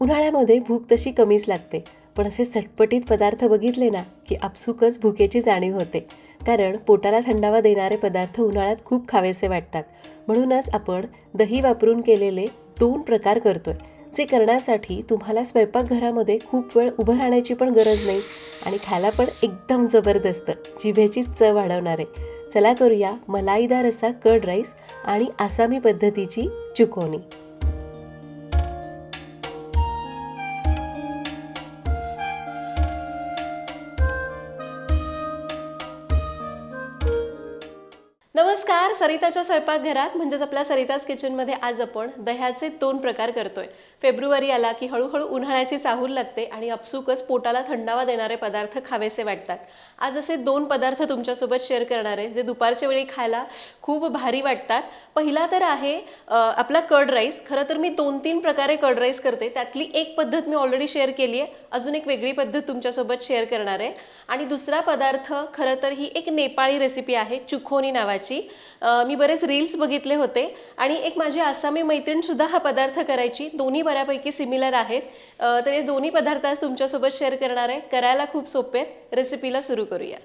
उन्हाळ्यामध्ये भूक तशी कमीच लागते, पण असे चटपटीत पदार्थ बघितले ना की आपसुकच भुकेची जाणीव होते. कारण पोटाला थंडावा देणारे पदार्थ उन्हाळ्यात खूप खावेसे वाटतात. म्हणूनच आपण दही वापरून केलेले 2 प्रकार करतोय, जे करण्यासाठी तुम्हाला स्वयंपाकघरामध्ये खूप वेळ उभं राहण्याची पण गरज नाही आणि खायला पण एकदम जबरदस्त जिभेची चव वाढवणारे. चला करूया मलाईदार असा कर्ड राईस आणि आसामी पद्धतीची चुकोनी. नमस्कार, सरिताच्या स्वयंपाकघरात म्हणजेच आपल्या सरिताज किचनमध्ये आज आपण दह्याचे 2 प्रकार करतोय. फेब्रुवारी आला की हळूहळू उन्हाळ्याची चाहूल लागते आणि आपसुकच पोटाला थंडावा देणारे पदार्थ खावेसे वाटतात. आज असे 2 पदार्थ तुमच्यासोबत शेअर करणार आहे, जे दुपारच्या वेळी खायला खूप भारी वाटतात. पहिला तर आहे आपला कर्ड राईस. खरं तर मी 2-3 प्रकारे कर्ड राईस करते, त्यातली एक पद्धत मी ऑलरेडी शेअर केली आहे. अजून एक वेगळी पद्धत तुमच्यासोबत शेअर करणार आहे. आणि दुसरा पदार्थ खरं तर ही एक नेपाळी रेसिपी आहे, चुकोनी नावाची. मी बरेच रील्स बघितले होते आणि एक माझी आसामी मैत्रीणसुद्धा हा पदार्थ करायची. दोन्ही बऱ्यापैकी सिमिलर आहेत. तर हे दोन्ही पदार्थ आज तुमच्यासोबत शेअर करणार आहे. करायला खूप सोपे आहेत. रेसिपीला सुरू करूया.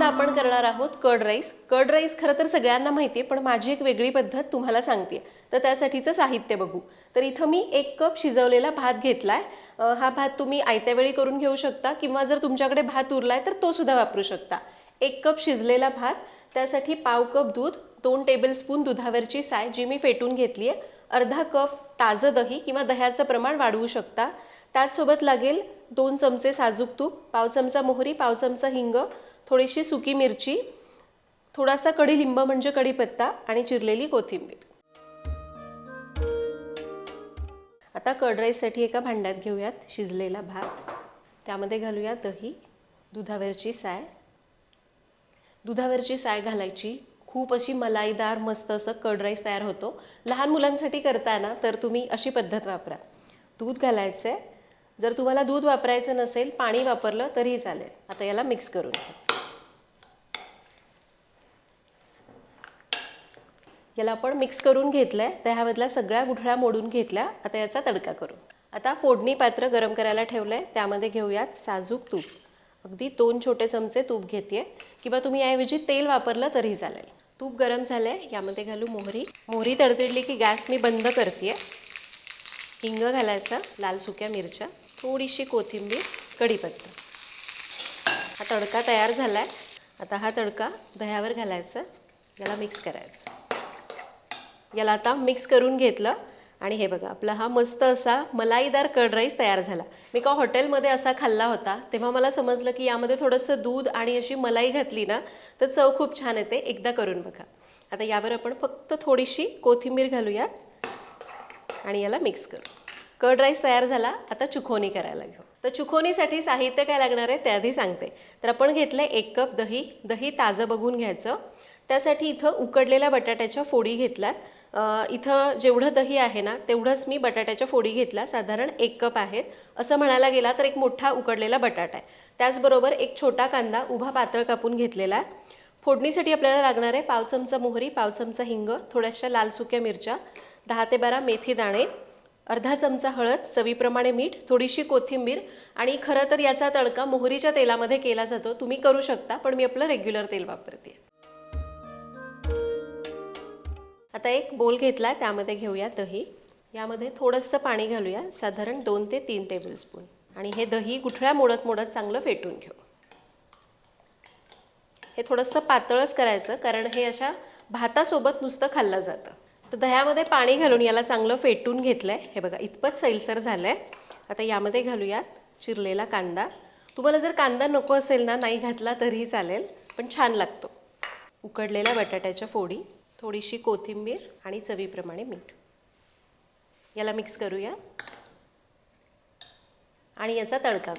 आपण करणार आहोत कर्ड राईस. कर्ड राईस खरं तर सगळ्यांना माहिती आहे, पण माझी एक वेगळी पद्धत तुम्हाला सांगते. तर त्यासाठीचं साहित्य बघू. तर इथं मी 1 कप शिजवलेला भात घेतलाय. हा भात तुम्ही आयत्या वेळी करून घेऊ शकता किंवा जर तुमच्याकडे भात उरलाय तर तो सुद्धा वापरू शकता. 1 कप शिजलेला भात, त्यासाठी पाव कप दूध, 2 टेबलस्पून दुधावरची साय जी मी फेटून घेतली आहे, अर्धा कप ताजं दही किंवा दह्याचं प्रमाण वाढवू शकता. त्याचसोबत लागेल 2 चमचे साजूक तूप, पाव चमचा मोहरी, पाव चमचा हिंग, थोडीशी सुकी मिरची, थोडासा कढीलिंब म्हणजे कढीपत्ता आणि चिरलेली कोथिंबीर. आता कर्ड राईससाठी एका भांड्यात घेऊयात शिजलेला भात. त्यामध्ये घालूया दही, दुधावरची साय. दुधावरची साय घालायची. खूप अशी मलाईदार मस्त असं कर्ड राईस तयार होतो. लहान मुलांसाठी करताना तर तुम्ही अशी पद्धत वापरा. दूध घालायचं आहे. जर तुम्हाला दूध वापरायचं नसेल, पाणी वापरलं तरीही चालेल. आता याला मिक्स करून घ्या. याला आपण मिक्स करून घेतलंय. त्यामधल्या सगळ्या गुठळ्या मोडून घेतल्या. आता याचा तडका करू. आता फोडणी पात्र गरम करायला ठेवलंय. त्यामध्ये घेऊयात साजूक तूप. अगदी 2 छोटे चमचे तूप घेतेय किंवा तुम्ही याऐवजी तेल वापरलं तरीही चालेल. तूप गरम झालंय. यामध्ये घालू मोहरी. मोहरी तडतडली की गॅस मी बंद करतेय. हिंग घालायचा, लाल सुक्या मिरच्या, थोडीशी कोथिंबीर, कढीपत्ता. हा तडका तयार झालाय. आता हा तडका दह्यावर घालायचा. याला मिक्स करायचं. याला आता मिक्स करून घेतलं आणि हे बघा, आपला हा मस्त असा मलाईदार कर्ड राईस तयार झाला. मी एका हॉटेलमध्ये असा खाल्ला होता, तेव्हा मला समजलं की यामध्ये थोडंसं दूध आणि अशी मलाई घातली ना तर चव खूप छान येते. एकदा करून बघा. आता यावर आपण फक्त थोडीशी कोथिंबीर घालूयात आणि याला मिक्स करू. कर्ड राईस तयार झाला. आता चुकोनी करायला घेऊ. तर चुकोनीसाठी साहित्य काय लागणार आहे ते आधी सांगते. तर आपण घेतलं 1 कप दही. दही ताजं बघून घ्यायचं. त्यासाठी इथं उकडलेल्या बटाट्याच्या फोडी घेतल्यात. इथं जेवढं दही आहे ना तेवढंच मी बटाट्याच्या फोडी घेतल्या. साधारण 1 कप आहेत. असं म्हणायला गेला तर एक मोठा उकडलेला बटाटा आहे. त्याचबरोबर एक छोटा कांदा उभा पातळ कापून घेतलेला आहे. फोडणीसाठी आपल्याला लागणार आहे पाव चमचा मोहरी, पाव चमचा हिंग, थोड्याशा लाल सुक्या मिरच्या, 10 ते 12 मेथी दाणे, अर्धा चमचा हळद, चवीप्रमाणे मीठ, थोडीशी कोथिंबीर. आणि खरं तर याचा तडका मोहरीच्या तेलामध्ये केला जातो. तुम्ही करू शकता, पण मी आपलं रेग्युलर तेल वापरते. आता एक बोल घेतला. त्यामध्ये घेऊया दही. यामध्ये थोडंसं पाणी घालूया, साधारण 2 ते 3 टेबलस्पून. आणि हे दही गुठळ्या मोडत मोडत चांगलं फेटून घेऊ. हे थोडंसं पातळच करायचं, कारण हे अशा भातासोबत नुसतं खाल्लं जातं. तर दह्यामध्ये पाणी घालून याला चांगलं फेटून घेतलंय. हे बघा, इतपत सैलसर झालंय. आता यामध्ये घालूयात चिरलेला कांदा. तुम्हाला जर कांदा नको असेल ना, नाही घातला तरीही चालेल, पण छान लागतो. उकडलेल्या बटाट्याच्या फोडी, थोडीशी कोथिंबीर आणि चवीप्रमाणे मीठ. याला मिक्स करूया आणि याचा तडका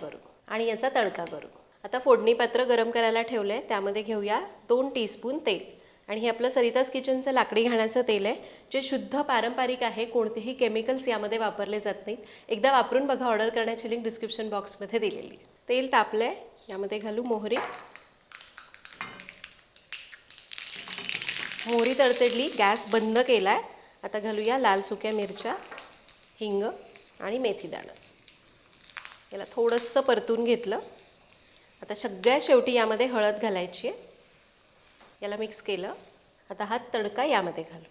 करू. आता फोडणी पात्र गरम करायला ठेवलंय. त्यामध्ये घेऊया 2 टीस्पून तेल. आणि हे आपलं सरिताज किचनचं लाकडी घाण्याचं तेल आहे, जे शुद्ध पारंपरिक आहे. कोणतेही केमिकल्स यामध्ये वापरले जात नाहीत. एकदा वापरून बघा, ऑर्डर करण्याची लिंक डिस्क्रिप्शन बॉक्समध्ये दिलेली आहे. तेल तापलं आहे, यामध्ये घालू मोहरी. मोहरी तडतडली, गॅस बंद केला आहे. आता घालूया लाल सुक्या मिरच्या, हिंग आणि मेथी दाणं. याला थोडंसं परतून घेतलं. आता सगळ्यात शेवटी यामध्ये हळद घालायची आहे. याला मिक्स केलं. आता हा तडका यामध्ये घालू.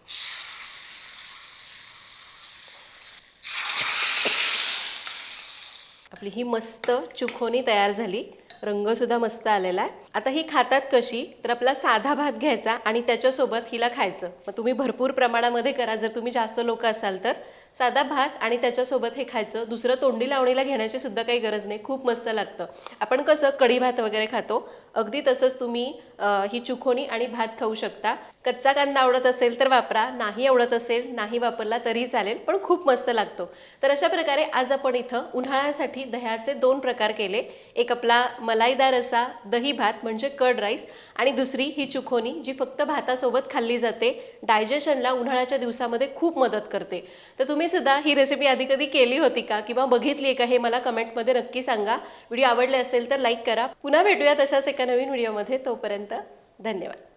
आपली ही मस्त चुकोनी तयार झाली. रंगसुद्धा मस्त आलेला आहे. आता ही खातात कशी, तर आपला साधा भात घ्यायचा आणि त्याच्यासोबत हिला खायचं. मग तुम्ही भरपूर प्रमाणामध्ये करा, जर तुम्ही जास्त लोक असाल तर. साधा भात आणि त्याच्यासोबत हे खायचं. दुसरं तोंडी लावणीला घेण्याची सुद्धा काही गरज नाही, खूप मस्त लागतं. आपण कसं कढी भात वगैरे खातो, अगदी तसंच तुम्ही ही चुकोनी आणि भात खाऊ शकता. कच्चा कांदा आवडत असेल तर वापरा, नाही आवडत असेल नाही वापरला तरी चालेल, पण खूप मस्त लागतो. तर अशा प्रकारे आज आपण इथं उन्हाळ्यासाठी दह्याचे 2 प्रकार केले. एक आपला मलाईदार असा दही भात म्हणजे कर्ड राईस, आणि दुसरी ही चुकोनी, जी फक्त भातासोबत खाल्ली जाते. डायजेशनला उन्हाळ्याच्या दिवसामध्ये खूप मदत करते. तर तुम्ही सुद्धा ही रेसिपी आधी कधी केली होती का, किंवा बघितली आहे का, हे मला कमेंटमध्ये नक्की सांगा. व्हिडिओ आवडले असेल तर लाईक करा. पुन्हा भेटूया तशाच एका नवीन व्हिडिओमध्ये. तोपर्यंत धन्यवाद.